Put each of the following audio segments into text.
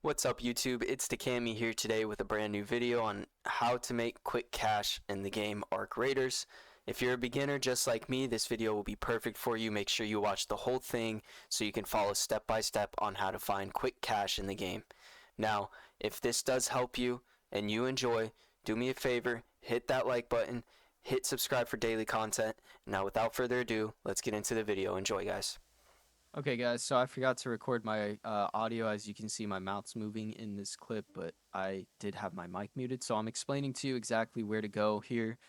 What's up YouTube? It's Takami here today with a brand new video on how to make quick cash in the game Arc Raiders. If you're a beginner just like me, this video will be perfect for you. Make sure you watch the whole thing so you can follow step by step on how to find quick cash in the game. Now, if this does help you and you enjoy, do me a favor, hit that like button, hit subscribe for daily content. Now without further ado, let's get into the video. Enjoy guys. Okay, guys, so I forgot to record my audio. As you can see, my mouth's moving in this clip, but I did have my mic muted. So I'm explaining to you exactly where to go here,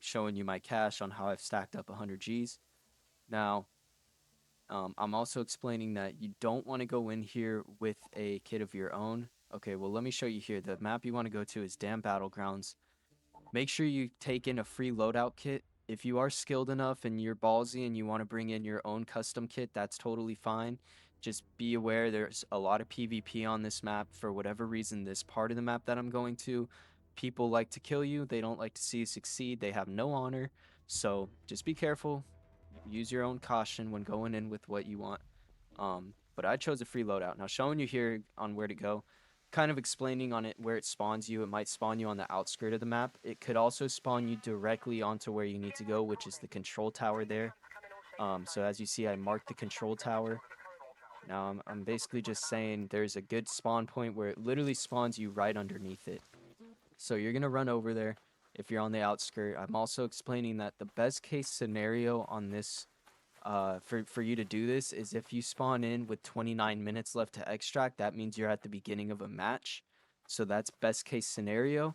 showing you my cash on how I've stacked up 100 Gs. Now, I'm also explaining that you don't want to go in here with a kit of your own. Okay, well, let me show you here. The map you want to go to is Dam Battlegrounds. Make sure you take in a free loadout kit. If you are skilled enough and you're ballsy and you want to bring in your own custom kit, that's totally fine. Just be aware there's a lot of PvP on this map. For whatever reason, this part of the map that I'm going to, people like to kill you. They don't like to see you succeed. They have no honor. So just be careful. Use your own caution when going in with what you want. But I chose a free loadout. Now showing you here on where to go, kind of explaining on it where it spawns you. It might spawn you on the outskirt of the map. It could also spawn you directly onto where you need to go, which is the control tower there. So as you see, I marked the control tower. Now I'm basically just saying there's a good spawn point where it literally spawns you right underneath it. So you're going to run over there if you're on the outskirt. I'm also explaining that the best case scenario on this for you to do this is if you spawn in with 29 minutes left to extract, that means you're at the beginning of a match. So that's best case scenario.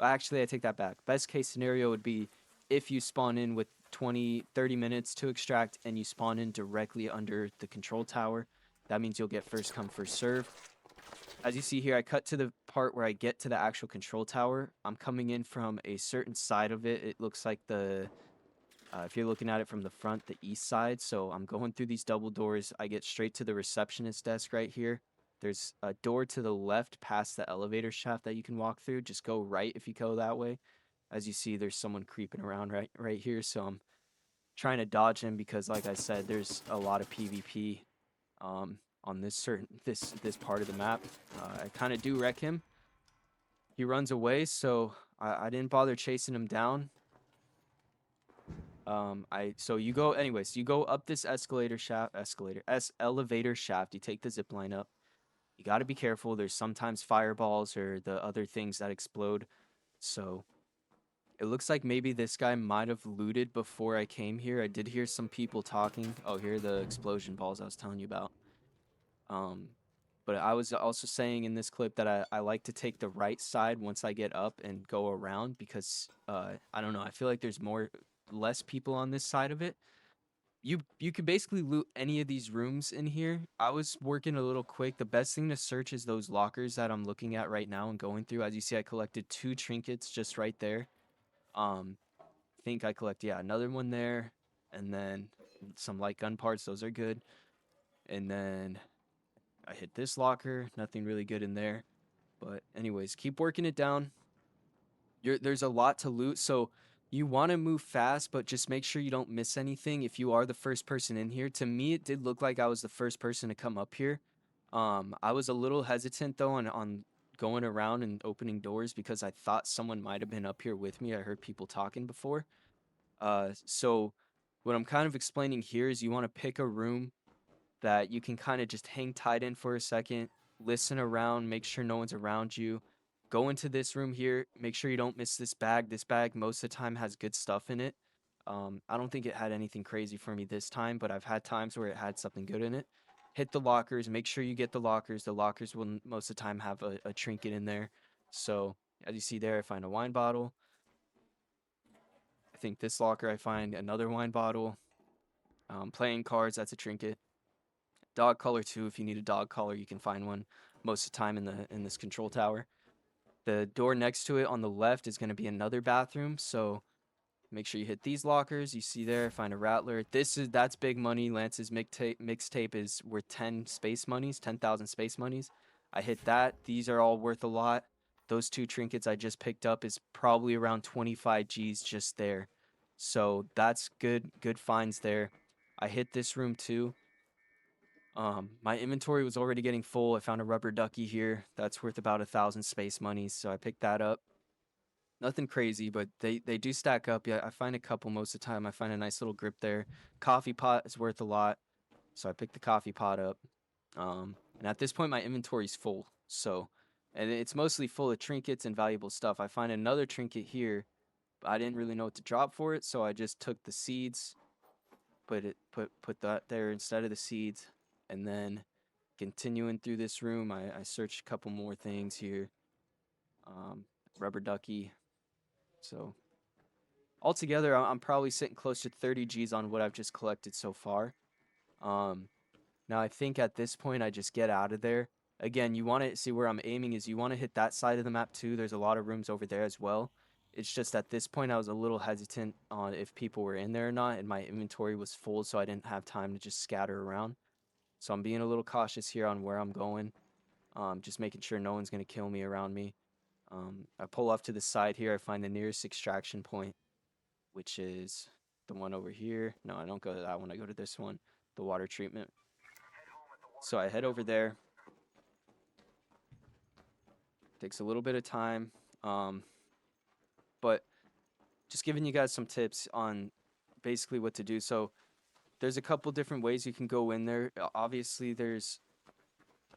Actually, I take that back. Best case scenario would be if you spawn in with 30 minutes to extract and you spawn in directly under the control tower. That means you'll get first come, first serve. As you see here, I cut to the part where I get to the actual control tower. I'm coming in from a certain side of it. It looks like if you're looking at it from the front, the east side. So I'm going through these double doors. I get straight to the receptionist desk right here. There's a door to the left past the elevator shaft that you can walk through. Just go right if you go that way. As you see, there's someone creeping around right here. So I'm trying to dodge him because, like I said, there's a lot of PvP on this part of the map. I kind of do wreck him. He runs away, so I didn't bother chasing him down. So you go anyways, you go up this elevator shaft, you take the zip line up. You got to be careful. There's sometimes fireballs or the other things that explode. So it looks like maybe this guy might have looted before I came here. I did hear some people talking. Oh, here are the explosion balls I was telling you about. But I was also saying in this clip that I like to take the right side once I get up and go around because I don't know, I feel like there's less people on this side of it. You could basically loot any of these rooms in here. I was working a little quick. The best thing to search is those lockers that I'm looking at right now and going through. As you see, I collected 2 trinkets just right there. I think I collect, yeah, another one there, and then some light gun parts. Those are good. And then I hit this locker. Nothing really good in there. But anyways, keep working it down. There's a lot to loot, so you want to move fast, but just make sure you don't miss anything if you are the first person in here. To me, it did look like I was the first person to come up here. I was a little hesitant though on going around and opening doors because I thought someone might have been up here with me. I heard people talking before. So what I'm kind of explaining here is you want to pick a room that you can kind of just hang tight in for a second, listen around, make sure no one's around you. Go into this room here, make sure you don't miss this bag. This bag most of the time has good stuff in it. I don't think it had anything crazy for me this time, but I've had times where it had something good in it. Hit the lockers, make sure you get the lockers. The lockers will most of the time have a trinket in there. So as you see there, I find a wine bottle. I think this locker I find another wine bottle. Playing cards, that's a trinket. Dog collar too. If you need a dog collar, you can find one most of the time in this control tower. The door next to it on the left is going to be another bathroom, so make sure you hit these lockers. You see there, find a rattler. That's big money. Lance's mixtape is worth 10 space monies, 10,000 space monies. I hit that. These are all worth a lot. Those 2 trinkets I just picked up is probably around 25 Gs just there. So that's good finds there. I hit this room too. My inventory was already getting full. I found a rubber ducky here that's worth about 1,000 space monies, so I picked that up. Nothing crazy, but they do stack up. Yeah, I find a couple most of the time. I find a nice little grip there. Coffee pot is worth a lot, so I picked the coffee pot up. And at this point, my inventory's full. So, and it's mostly full of trinkets and valuable stuff. I find another trinket here, but I didn't really know what to drop for it, so I just took the seeds, put that there instead of the seeds, and then continuing through this room, I searched a couple more things here. Rubber ducky. So altogether, I'm probably sitting close to 30 G's on what I've just collected so far. Um, Now I think at this point I just get out of there. Again, you want to see where I'm aiming is you want to hit that side of the map too. There's a lot of rooms over there as well. It's just at this point I was a little hesitant on if people were in there or not, and my inventory was full, so I didn't have time to just scatter around. So I'm being a little cautious here on where I'm going. Just making sure no one's gonna kill me around me. I pull off to the side here. I find the nearest extraction point, which is the one over here. No, I don't go to that one. I go to this one, the water treatment. So I head over there. Takes a little bit of time, but just giving you guys some tips on basically what to do. So there's a couple different ways you can go in there. Obviously, there's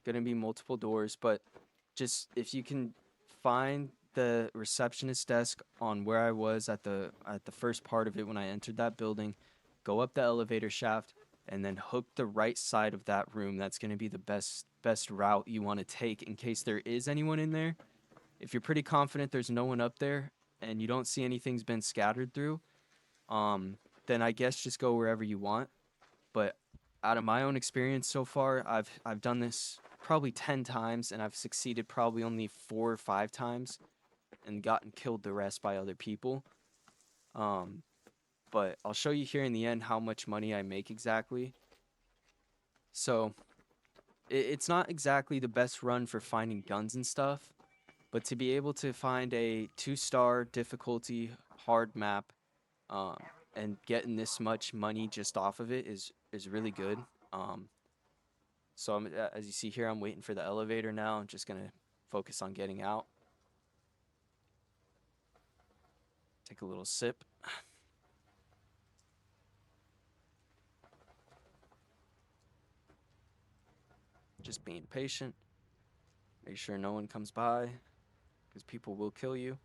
gonna be multiple doors, but just if you can find the receptionist desk on where I was at the first part of it when I entered that building, go up the elevator shaft and then hook the right side of that room. That's going to be the best route you want to take in case there is anyone in there. If you're pretty confident there's no one up there and you don't see anything's been scattered through, then I guess just go wherever you want. But out of my own experience so far, I've done this probably 10 times and I've succeeded probably only 4 or 5 times and gotten killed the rest by other people. But I'll show you here in the end how much money I make exactly. So it's not exactly the best run for finding guns and stuff, but to be able to find a 2-star difficulty hard map, um, and getting this much money just off of it is really good. So as you see here, I'm waiting for the elevator now. I'm just gonna focus on getting out. Take a little sip. Just being patient. Make sure no one comes by, because people will kill you.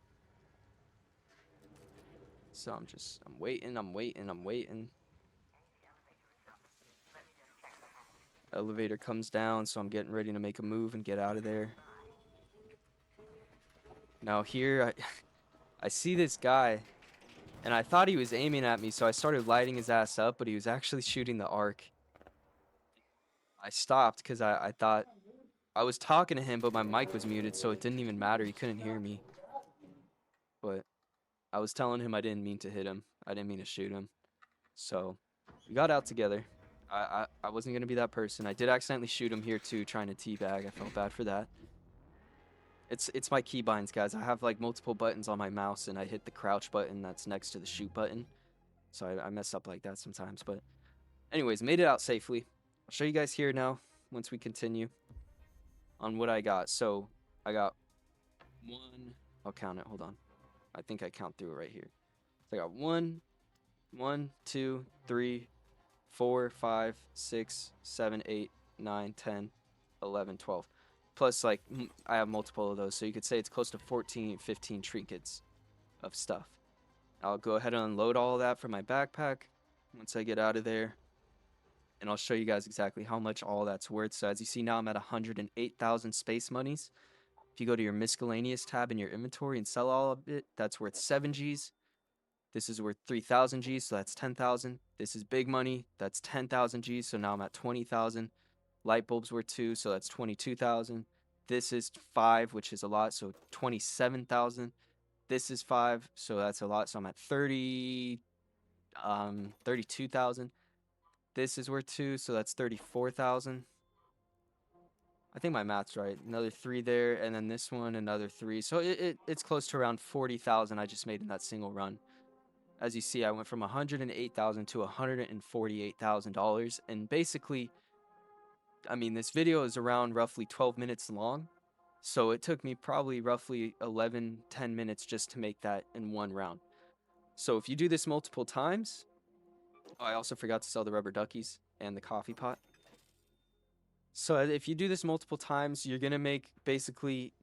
So I'm waiting. Elevator comes down, so I'm getting ready to make a move and get out of there. Now here, I see this guy, and I thought he was aiming at me, so I started lighting his ass up, but he was actually shooting the arc. I stopped because I thought I was talking to him, but my mic was muted, so it didn't even matter. He couldn't hear me. But I was telling him I didn't mean to hit him. I didn't mean to shoot him. So we got out together. I wasn't going to be that person. I did accidentally shoot him here too, trying to teabag. I felt bad for that. It's my keybinds, guys. I have like multiple buttons on my mouse, and I hit the crouch button that's next to the shoot button. So I mess up like that sometimes. But anyways, made it out safely. I'll show you guys here now once we continue on what I got. So I got one. I'll count it. Hold on. I think I count through it right here. So I got 1, 2, 3, 4, 5, 6, 7, 8, 9, 10, 11, 12. Plus, like, I have multiple of those, so you could say it's close to 14, 15 trinkets of stuff. I'll go ahead and unload all of that from my backpack once I get out of there, and I'll show you guys exactly how much all that's worth. So as you see now, I'm at 108,000 space monies. If you go to your miscellaneous tab in your inventory and sell all of it, that's worth 7 Gs. This is worth 3,000 Gs, so that's 10,000. This is big money, that's 10,000 Gs, so now I'm at 20,000. Light bulbs were 2, so that's 22,000. This is 5, which is a lot, so 27,000. This is 5, so that's a lot, so I'm at 32,000. This is worth 2, so that's 34,000. I think my math's right. Another 3 there, and then this one, another 3. So it's close to around 40,000 I just made in that single run. As you see, I went from 108,000 to $148,000, and basically I mean, this video is around roughly 12 minutes long. So it took me probably roughly 11, 10 minutes just to make that in one round. So if you do this multiple times, oh, I also forgot to sell the rubber duckies and the coffee pot. So if you do this multiple times, you're gonna make basically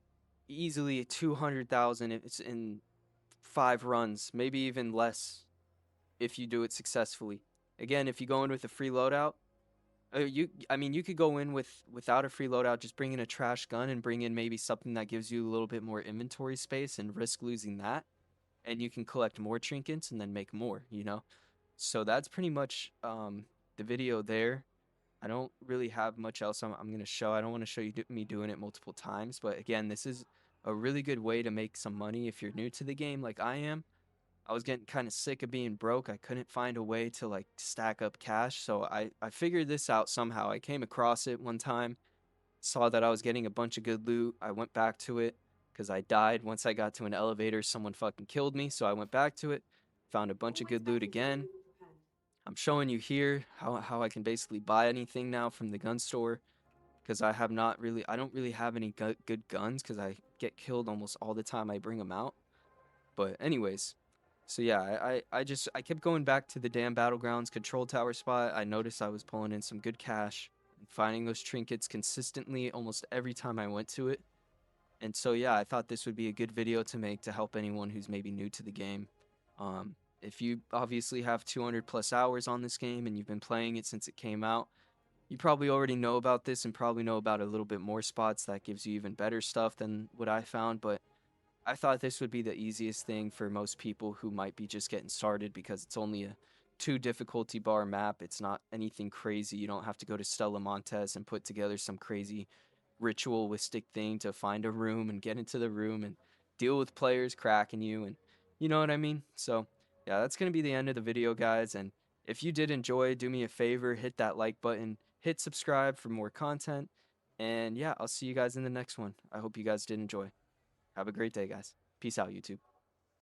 easily 200,000 if it's in 5 runs, maybe even less if you do it successfully. Again, if you go in with a free loadout, I mean, you could go in without a free loadout, just bring in a trash gun and bring in maybe something that gives you a little bit more inventory space and risk losing that, and you can collect more trinkets and then make more, you know? So that's pretty much the video there. I don't really have much else I'm going to show. I don't want to show you me doing it multiple times, but again, this is a really good way to make some money if you're new to the game like I am. I was getting kind of sick of being broke. I couldn't find a way to like stack up cash, so I figured this out somehow. I came across it one time, saw that I was getting a bunch of good loot. I went back to it because I died. Once I got to an elevator, someone fucking killed me, so I went back to it, found a bunch of good loot again. I'm showing you here how I can basically buy anything now from the gun store because I don't really have any good guns because I get killed almost all the time I bring them out. But anyways, so yeah, I kept going back to the damn battlegrounds control tower spot. I noticed I was pulling in some good cash and finding those trinkets consistently almost every time I went to it. And so yeah, I thought this would be a good video to make to help anyone who's maybe new to the game. If you obviously have 200 plus hours on this game and you've been playing it since it came out, you probably already know about this and probably know about a little bit more spots that gives you even better stuff than what I found. But I thought this would be the easiest thing for most people who might be just getting started because it's only a 2 difficulty bar map. It's not anything crazy. You don't have to go to Stella Montes and put together some crazy ritualistic thing to find a room and get into the room and deal with players cracking you, and you know what I mean? So yeah, that's going to be the end of the video, guys. And if you did enjoy, do me a favor, hit that like button, hit subscribe for more content. And yeah, I'll see you guys in the next one. I hope you guys did enjoy. Have a great day, guys. Peace out, YouTube.